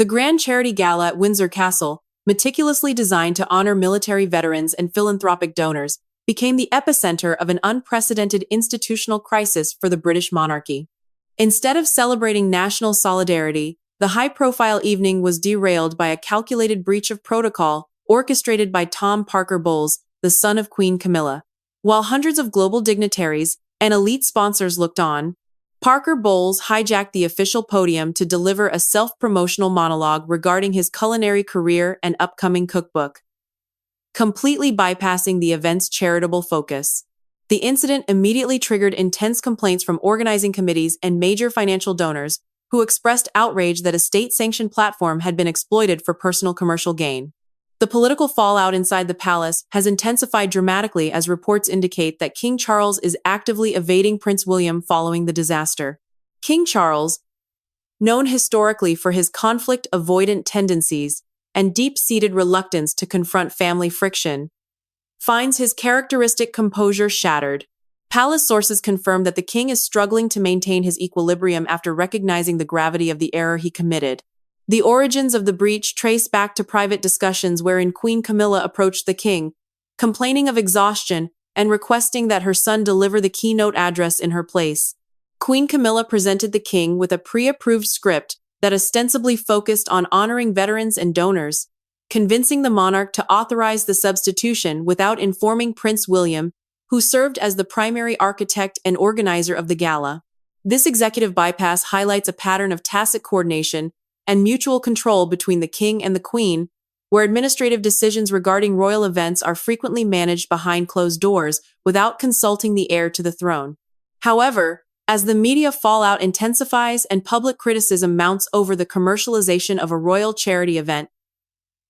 The grand charity gala at Windsor Castle, meticulously designed to honor military veterans and philanthropic donors, became the epicenter of an unprecedented institutional crisis for the British monarchy. Instead of celebrating national solidarity, the high-profile evening was derailed by a calculated breach of protocol orchestrated by Tom Parker Bowles, the son of Queen Camilla. While hundreds of global dignitaries and elite sponsors looked on, Parker Bowles hijacked the official podium to deliver a self-promotional monologue regarding his culinary career and upcoming cookbook, completely bypassing the event's charitable focus. The incident immediately triggered intense complaints from organizing committees and major financial donors, who expressed outrage that a state-sanctioned platform had been exploited for personal commercial gain. The political fallout inside the palace has intensified dramatically as reports indicate that King Charles is actively evading Prince William following the disaster. King Charles, known historically for his conflict-avoidant tendencies and deep-seated reluctance to confront family friction, finds his characteristic composure shattered. Palace sources confirm that the king is struggling to maintain his equilibrium after recognizing the gravity of the error he committed. The origins of the breach trace back to private discussions wherein Queen Camilla approached the king, complaining of exhaustion and requesting that her son deliver the keynote address in her place. Queen Camilla presented the king with a pre-approved script that ostensibly focused on honoring veterans and donors, convincing the monarch to authorize the substitution without informing Prince William, who served as the primary architect and organizer of the gala. This executive bypass highlights a pattern of tacit coordination and mutual control between the king and the queen, where administrative decisions regarding royal events are frequently managed behind closed doors without consulting the heir to the throne. However, as the media fallout intensifies and public criticism mounts over the commercialization of a royal charity event,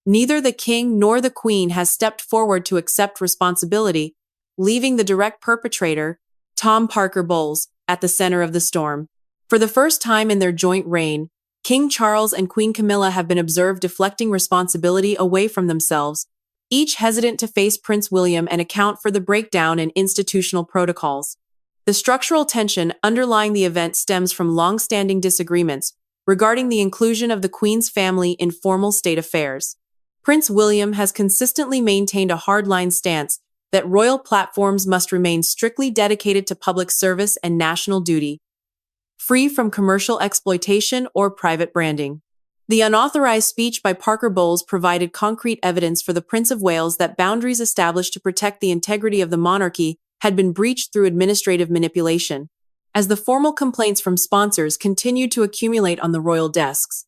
neither the king nor the queen has stepped forward to accept responsibility, leaving the direct perpetrator, Tom Parker Bowles, at the center of the storm. For the first time in their joint reign, King Charles and Queen Camilla have been observed deflecting responsibility away from themselves, each hesitant to face Prince William and account for the breakdown in institutional protocols. The structural tension underlying the event stems from long-standing disagreements regarding the inclusion of the Queen's family in formal state affairs. Prince William has consistently maintained a hardline stance that royal platforms must remain strictly dedicated to public service and national duty, free from commercial exploitation or private branding. The unauthorized speech by Parker Bowles provided concrete evidence for the Prince of Wales that boundaries established to protect the integrity of the monarchy had been breached through administrative manipulation. As the formal complaints from sponsors continued to accumulate on the royal desks,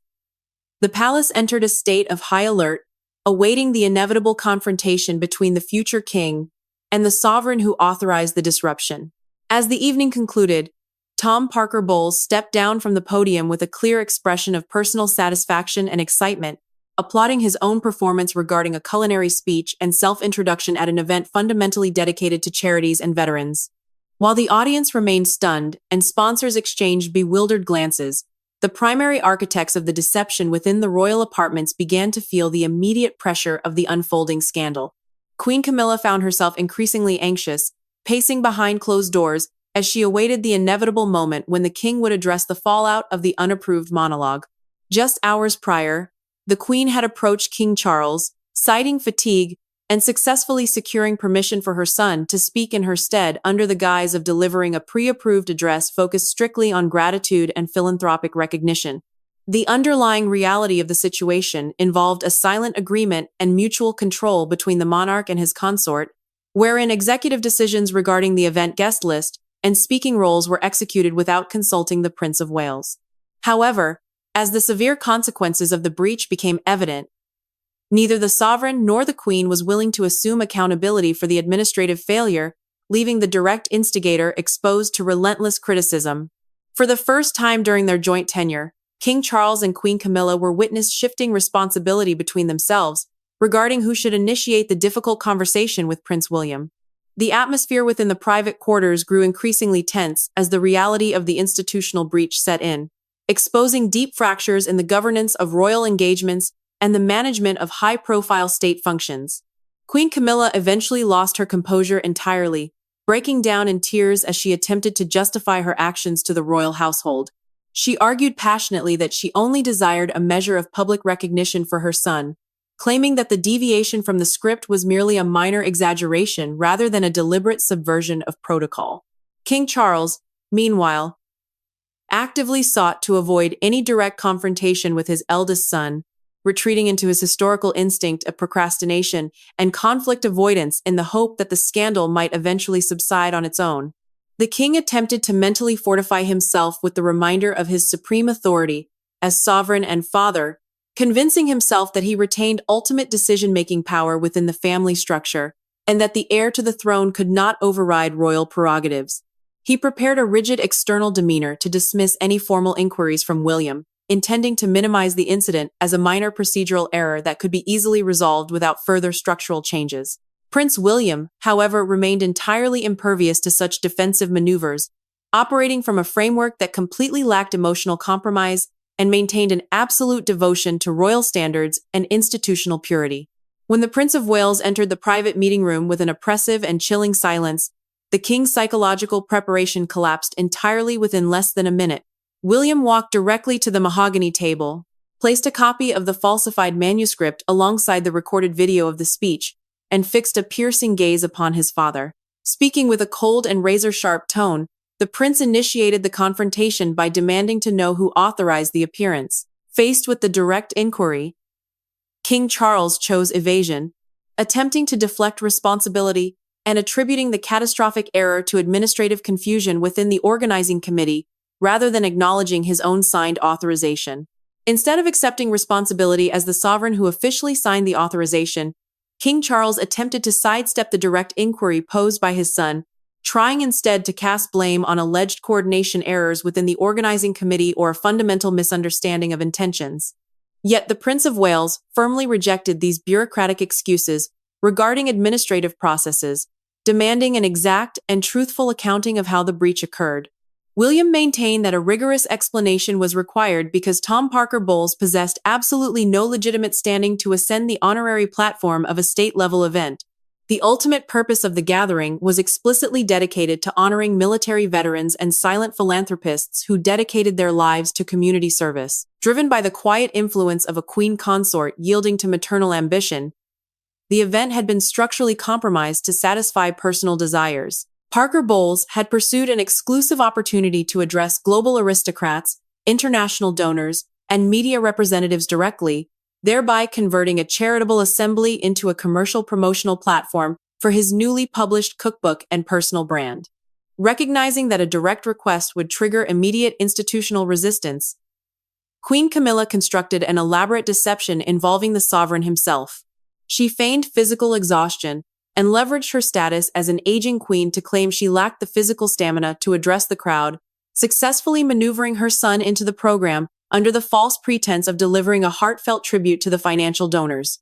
the palace entered a state of high alert, awaiting the inevitable confrontation between the future king and the sovereign who authorized the disruption. As the evening concluded, Tom Parker Bowles stepped down from the podium with a clear expression of personal satisfaction and excitement, applauding his own performance regarding a culinary speech and self-introduction at an event fundamentally dedicated to charities and veterans. While the audience remained stunned and sponsors exchanged bewildered glances, the primary architects of the deception within the royal apartments began to feel the immediate pressure of the unfolding scandal. Queen Camilla found herself increasingly anxious, pacing behind closed doors as she awaited the inevitable moment when the king would address the fallout of the unapproved monologue. Just hours prior, the Queen had approached King Charles, citing fatigue and successfully securing permission for her son to speak in her stead under the guise of delivering a pre-approved address focused strictly on gratitude and philanthropic recognition. The underlying reality of the situation involved a silent agreement and mutual control between the monarch and his consort, wherein executive decisions regarding the event guest list and speaking roles were executed without consulting the Prince of Wales. However, as the severe consequences of the breach became evident, neither the sovereign nor the Queen was willing to assume accountability for the administrative failure, leaving the direct instigator exposed to relentless criticism. For the first time during their joint tenure, King Charles and Queen Camilla were witnessed shifting responsibility between themselves regarding who should initiate the difficult conversation with Prince William. The atmosphere within the private quarters grew increasingly tense as the reality of the institutional breach set in, exposing deep fractures in the governance of royal engagements and the management of high-profile state functions. Queen Camilla eventually lost her composure entirely, breaking down in tears as she attempted to justify her actions to the royal household. She argued passionately that she only desired a measure of public recognition for her son, claiming that the deviation from the script was merely a minor exaggeration rather than a deliberate subversion of protocol. King Charles, meanwhile, actively sought to avoid any direct confrontation with his eldest son, retreating into his historical instinct of procrastination and conflict avoidance in the hope that the scandal might eventually subside on its own. The king attempted to mentally fortify himself with the reminder of his supreme authority as sovereign and father, convincing himself that he retained ultimate decision-making power within the family structure and that the heir to the throne could not override royal prerogatives. He prepared a rigid external demeanor to dismiss any formal inquiries from William, intending to minimize the incident as a minor procedural error that could be easily resolved without further structural changes. Prince William, however, remained entirely impervious to such defensive maneuvers, operating from a framework that completely lacked emotional compromise and maintained an absolute devotion to royal standards and institutional purity. When the Prince of Wales entered the private meeting room with an oppressive and chilling silence, the king's psychological preparation collapsed entirely within less than a minute. William walked directly to the mahogany table, placed a copy of the falsified manuscript alongside the recorded video of the speech, and fixed a piercing gaze upon his father. Speaking with a cold and razor-sharp tone, the prince initiated the confrontation by demanding to know who authorized the appearance. Faced with the direct inquiry, King Charles chose evasion, attempting to deflect responsibility and attributing the catastrophic error to administrative confusion within the organizing committee rather than acknowledging his own signed authorization. Instead of accepting responsibility as the sovereign who officially signed the authorization, King Charles attempted to sidestep the direct inquiry posed by his son, trying instead to cast blame on alleged coordination errors within the organizing committee or a fundamental misunderstanding of intentions. Yet the Prince of Wales firmly rejected these bureaucratic excuses regarding administrative processes, demanding an exact and truthful accounting of how the breach occurred. William maintained that a rigorous explanation was required because Tom Parker Bowles possessed absolutely no legitimate standing to ascend the honorary platform of a state-level event. The ultimate purpose of the gathering was explicitly dedicated to honoring military veterans and silent philanthropists who dedicated their lives to community service. Driven by the quiet influence of a queen consort yielding to maternal ambition, the event had been structurally compromised to satisfy personal desires. Parker Bowles had pursued an exclusive opportunity to address global aristocrats, international donors, and media representatives directly, thereby converting a charitable assembly into a commercial promotional platform for his newly published cookbook and personal brand. Recognizing that a direct request would trigger immediate institutional resistance, Queen Camilla constructed an elaborate deception involving the sovereign himself. She feigned physical exhaustion and leveraged her status as an aging queen to claim she lacked the physical stamina to address the crowd, successfully maneuvering her son into the program under the false pretense of delivering a heartfelt tribute to the financial donors.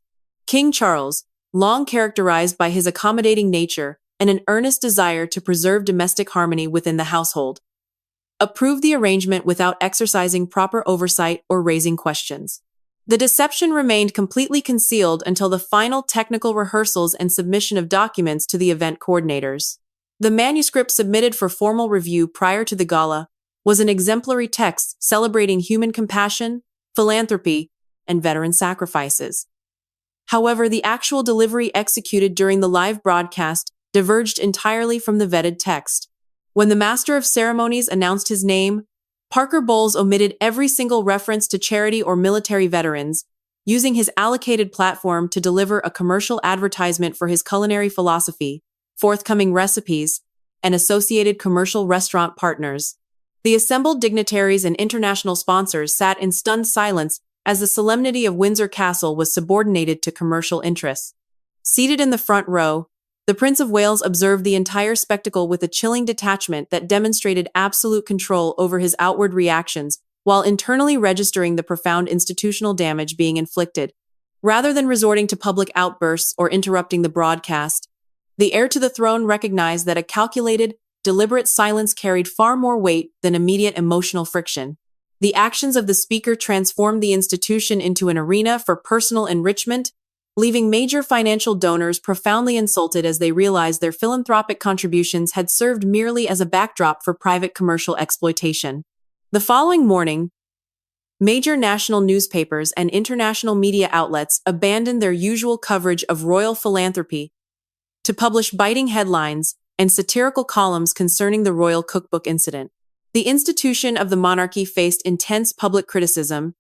King Charles, long characterized by his accommodating nature and an earnest desire to preserve domestic harmony within the household, approved the arrangement without exercising proper oversight or raising questions. The deception remained completely concealed until the final technical rehearsals and submission of documents to the event coordinators. The manuscript submitted for formal review prior to the gala was an exemplary text celebrating human compassion, philanthropy, and veteran sacrifices. However, the actual delivery executed during the live broadcast diverged entirely from the vetted text. When the master of ceremonies announced his name, Parker Bowles omitted every single reference to charity or military veterans, using his allocated platform to deliver a commercial advertisement for his culinary philosophy, forthcoming recipes, and associated commercial restaurant partners. The assembled dignitaries and international sponsors sat in stunned silence as the solemnity of Windsor Castle was subordinated to commercial interests. Seated in the front row, the Prince of Wales observed the entire spectacle with a chilling detachment that demonstrated absolute control over his outward reactions while internally registering the profound institutional damage being inflicted. Rather than resorting to public outbursts or interrupting the broadcast, the heir to the throne recognized that a calculated, deliberate silence carried far more weight than immediate emotional friction. The actions of the speaker transformed the institution into an arena for personal enrichment, leaving major financial donors profoundly insulted as they realized their philanthropic contributions had served merely as a backdrop for private commercial exploitation. The following morning, major national newspapers and international media outlets abandoned their usual coverage of royal philanthropy to publish biting headlines and satirical columns concerning the royal cookbook incident. The institution of the monarchy faced intense public criticism,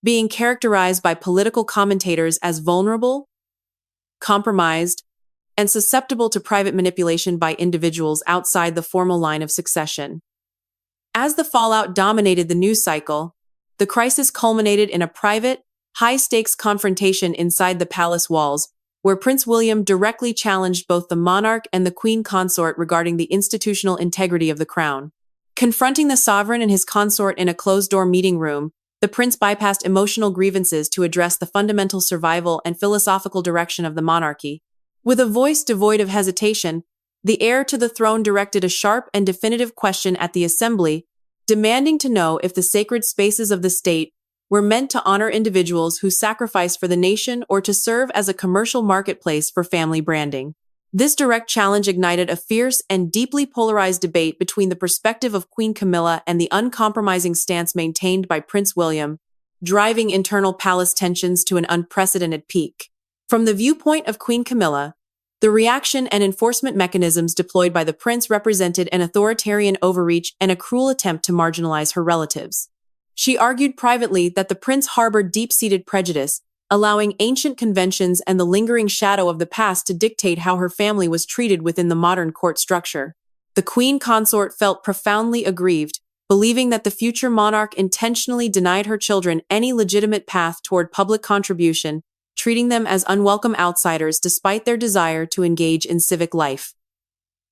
being characterized by political commentators as vulnerable, compromised, and susceptible to private manipulation by individuals outside the formal line of succession. As the fallout dominated the news cycle, the crisis culminated in a private, high-stakes confrontation inside the palace walls, where Prince William directly challenged both the monarch and the Queen consort regarding the institutional integrity of the crown. Confronting the sovereign and his consort in a closed-door meeting room, the prince bypassed emotional grievances to address the fundamental survival and philosophical direction of the monarchy. With a voice devoid of hesitation, the heir to the throne directed a sharp and definitive question at the assembly, demanding to know if the sacred spaces of the state were meant to honor individuals who sacrificed for the nation or to serve as a commercial marketplace for family branding. This direct challenge ignited a fierce and deeply polarized debate between the perspective of Queen Camilla and the uncompromising stance maintained by Prince William, driving internal palace tensions to an unprecedented peak. From the viewpoint of Queen Camilla, the reaction and enforcement mechanisms deployed by the prince represented an authoritarian overreach and a cruel attempt to marginalize her relatives. She argued privately that the prince harbored deep-seated prejudice, allowing ancient conventions and the lingering shadow of the past to dictate how her family was treated within the modern court structure. The queen consort felt profoundly aggrieved, believing that the future monarch intentionally denied her children any legitimate path toward public contribution, treating them as unwelcome outsiders despite their desire to engage in civic life.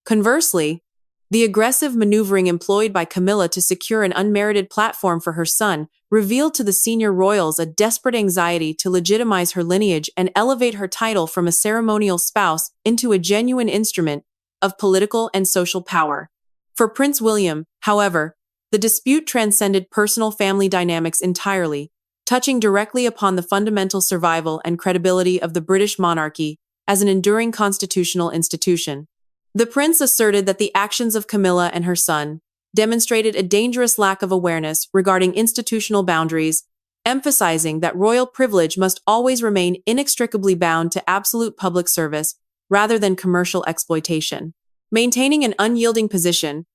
Conversely, the aggressive maneuvering employed by Camilla to secure an unmerited platform for her son revealed to the senior royals a desperate anxiety to legitimize her lineage and elevate her title from a ceremonial spouse into a genuine instrument of political and social power. For Prince William, however, the dispute transcended personal family dynamics entirely, touching directly upon the fundamental survival and credibility of the British monarchy as an enduring constitutional institution. The prince asserted that the actions of Camilla and her son demonstrated a dangerous lack of awareness regarding institutional boundaries, emphasizing that royal privilege must always remain inextricably bound to absolute public service rather than commercial exploitation. Maintaining an unyielding position,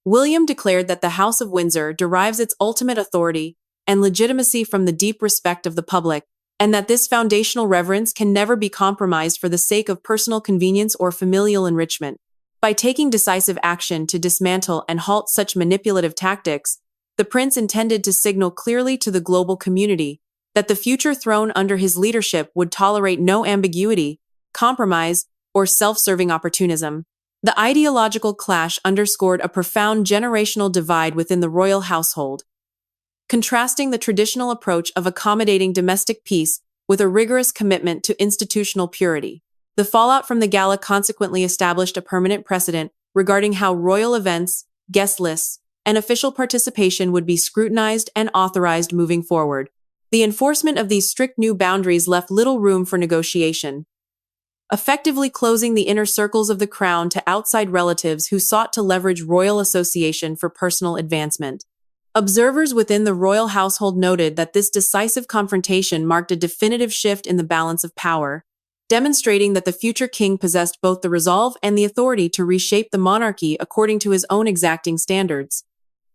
William declared that the House of Windsor derives its ultimate authority and legitimacy from the deep respect of the public, and that this foundational reverence can never be compromised for the sake of personal convenience or familial enrichment. By taking decisive action to dismantle and halt such manipulative tactics, the prince intended to signal clearly to the global community that the future throne under his leadership would tolerate no ambiguity, compromise, or self-serving opportunism. The ideological clash underscored a profound generational divide within the royal household, contrasting the traditional approach of accommodating domestic peace with a rigorous commitment to institutional purity. The fallout from the gala consequently established a permanent precedent regarding how royal events, guest lists, and official participation would be scrutinized and authorized moving forward. The enforcement of these strict new boundaries left little room for negotiation, effectively closing the inner circles of the crown to outside relatives who sought to leverage royal association for personal advancement. Observers within the royal household noted that this decisive confrontation marked a definitive shift in the balance of power, demonstrating that the future king possessed both the resolve and the authority to reshape the monarchy according to his own exacting standards.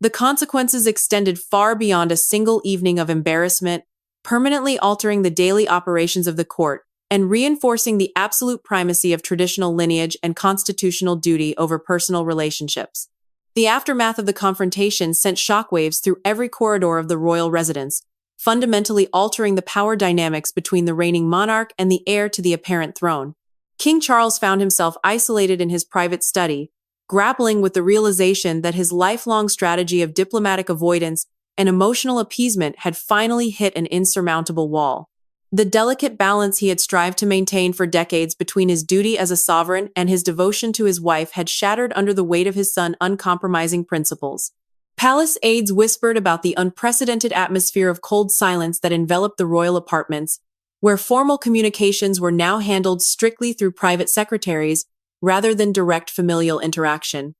The consequences extended far beyond a single evening of embarrassment, permanently altering the daily operations of the court and reinforcing the absolute primacy of traditional lineage and constitutional duty over personal relationships. The aftermath of the confrontation sent shockwaves through every corridor of the royal residence, fundamentally altering the power dynamics between the reigning monarch and the heir to the apparent throne. King Charles found himself isolated in his private study, grappling with the realization that his lifelong strategy of diplomatic avoidance and emotional appeasement had finally hit an insurmountable wall. The delicate balance he had strived to maintain for decades between his duty as a sovereign and his devotion to his wife had shattered under the weight of his son's uncompromising principles. Palace aides whispered about the unprecedented atmosphere of cold silence that enveloped the royal apartments, where formal communications were now handled strictly through private secretaries rather than direct familial interaction.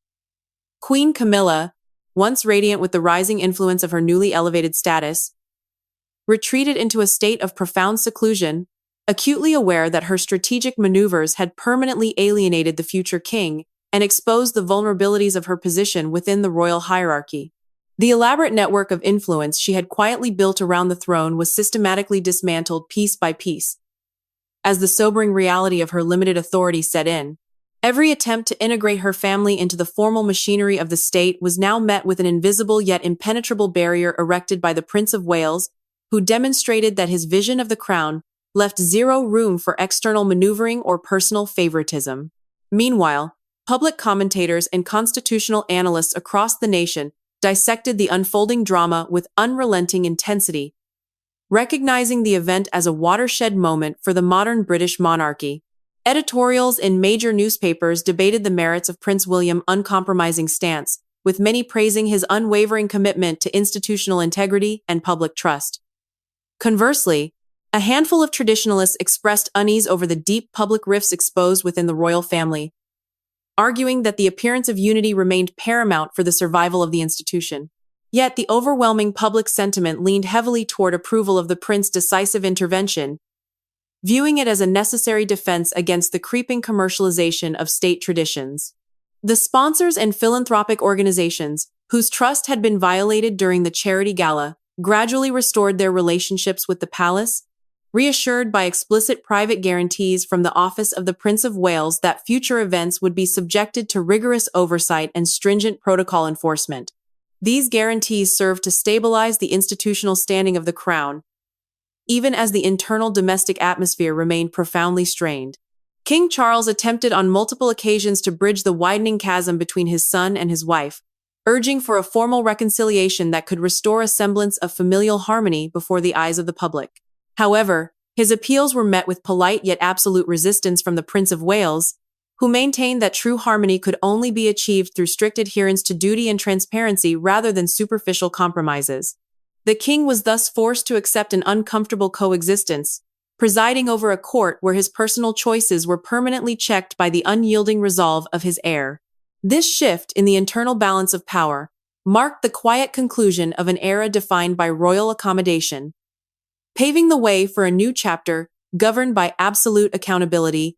Queen Camilla, once radiant with the rising influence of her newly elevated status, retreated into a state of profound seclusion, acutely aware that her strategic maneuvers had permanently alienated the future king and exposed the vulnerabilities of her position within the royal hierarchy. The elaborate network of influence she had quietly built around the throne was systematically dismantled piece by piece. As the sobering reality of her limited authority set in, every attempt to integrate her family into the formal machinery of the state was now met with an invisible yet impenetrable barrier erected by the Prince of Wales, who demonstrated that his vision of the crown left zero room for external maneuvering or personal favoritism. Meanwhile, public commentators and constitutional analysts across the nation dissected the unfolding drama with unrelenting intensity, recognizing the event as a watershed moment for the modern British monarchy. Editorials in major newspapers debated the merits of Prince William's uncompromising stance, with many praising his unwavering commitment to institutional integrity and public trust. Conversely, a handful of traditionalists expressed unease over the deep public rifts exposed within the royal family, arguing that the appearance of unity remained paramount for the survival of the institution. Yet the overwhelming public sentiment leaned heavily toward approval of the prince's decisive intervention, viewing it as a necessary defense against the creeping commercialization of state traditions. The sponsors and philanthropic organizations, whose trust had been violated during the charity gala, gradually restored their relationships with the palace, reassured by explicit private guarantees from the office of the Prince of Wales that future events would be subjected to rigorous oversight and stringent protocol enforcement. These guarantees served to stabilize the institutional standing of the crown, even as the internal domestic atmosphere remained profoundly strained. King Charles attempted on multiple occasions to bridge the widening chasm between his son and his wife, urging for a formal reconciliation that could restore a semblance of familial harmony before the eyes of the public. However, his appeals were met with polite yet absolute resistance from the Prince of Wales, who maintained that true harmony could only be achieved through strict adherence to duty and transparency rather than superficial compromises. The king was thus forced to accept an uncomfortable coexistence, presiding over a court where his personal choices were permanently checked by the unyielding resolve of his heir. This shift in the internal balance of power marked the quiet conclusion of an era defined by royal accommodation, paving the way for a new chapter governed by absolute accountability,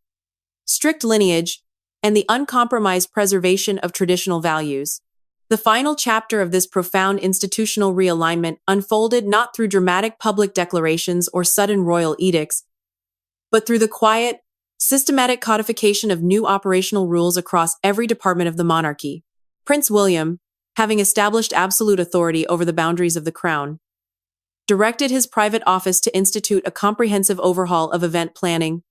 strict lineage, and the uncompromised preservation of traditional values. The final chapter of this profound institutional realignment unfolded not through dramatic public declarations or sudden royal edicts, but through the quiet, systematic codification of new operational rules across every department of the monarchy. Prince William, having established absolute authority over the boundaries of the crown, directed his private office to institute a comprehensive overhaul of event planning,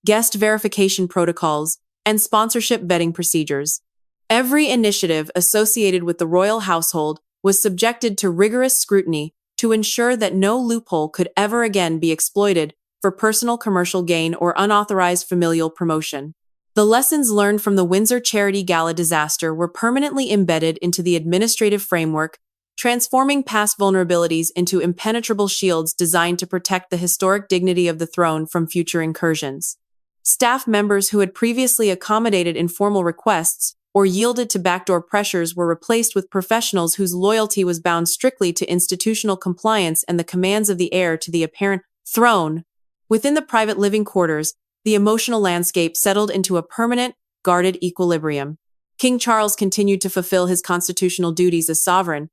guest verification protocols, and sponsorship vetting procedures. Every initiative associated with the royal household was subjected to rigorous scrutiny to ensure that no loophole could ever again be exploited for personal commercial gain or unauthorized familial promotion. The lessons learned from the Windsor Charity Gala disaster were permanently embedded into the administrative framework, transforming past vulnerabilities into impenetrable shields designed to protect the historic dignity of the throne from future incursions. Staff members who had previously accommodated informal requests or yielded to backdoor pressures were replaced with professionals whose loyalty was bound strictly to institutional compliance and the commands of the heir to the apparent throne. Within the private living quarters, the emotional landscape settled into a permanent, guarded equilibrium. King Charles continued to fulfill his constitutional duties as sovereign,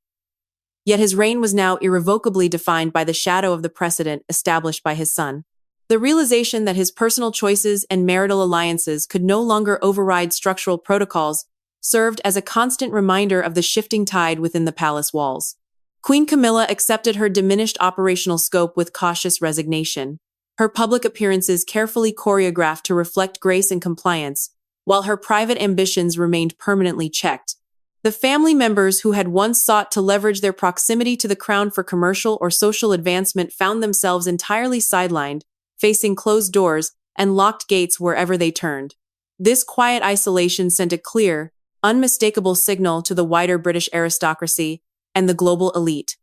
yet his reign was now irrevocably defined by the shadow of the precedent established by his son. The realization that his personal choices and marital alliances could no longer override structural protocols served as a constant reminder of the shifting tide within the palace walls. Queen Camilla accepted her diminished operational scope with cautious resignation, her public appearances carefully choreographed to reflect grace and compliance, while her private ambitions remained permanently checked. The family members who had once sought to leverage their proximity to the crown for commercial or social advancement found themselves entirely sidelined, facing closed doors and locked gates wherever they turned. This quiet isolation sent a clear, unmistakable signal to the wider British aristocracy and the global elite.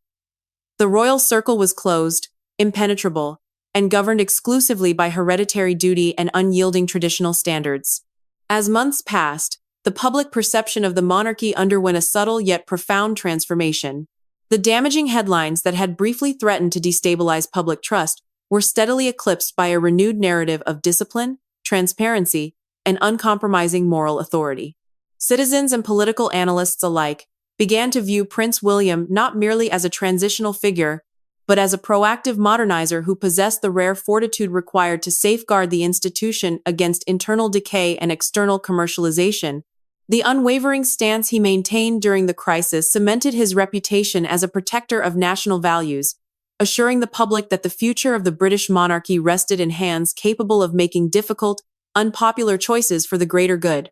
The royal circle was closed, impenetrable, and governed exclusively by hereditary duty and unyielding traditional standards. As months passed, the public perception of the monarchy underwent a subtle yet profound transformation. The damaging headlines that had briefly threatened to destabilize public trust were steadily eclipsed by a renewed narrative of discipline, transparency, and uncompromising moral authority. Citizens and political analysts alike began to view Prince William not merely as a transitional figure, but as a proactive modernizer who possessed the rare fortitude required to safeguard the institution against internal decay and external commercialization. The unwavering stance he maintained during the crisis cemented his reputation as a protector of national values, assuring the public that the future of the British monarchy rested in hands capable of making difficult, unpopular choices for the greater good.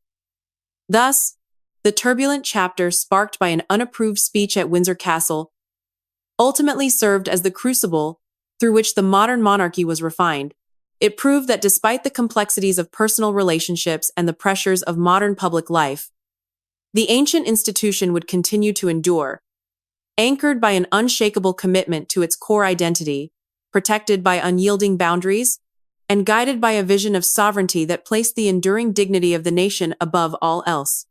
Thus, the turbulent chapter sparked by an unapproved speech at Windsor Castle ultimately served as the crucible through which the modern monarchy was refined. It proved that despite the complexities of personal relationships and the pressures of modern public life, the ancient institution would continue to endure, anchored by an unshakable commitment to its core identity, protected by unyielding boundaries, and guided by a vision of sovereignty that placed the enduring dignity of the nation above all else.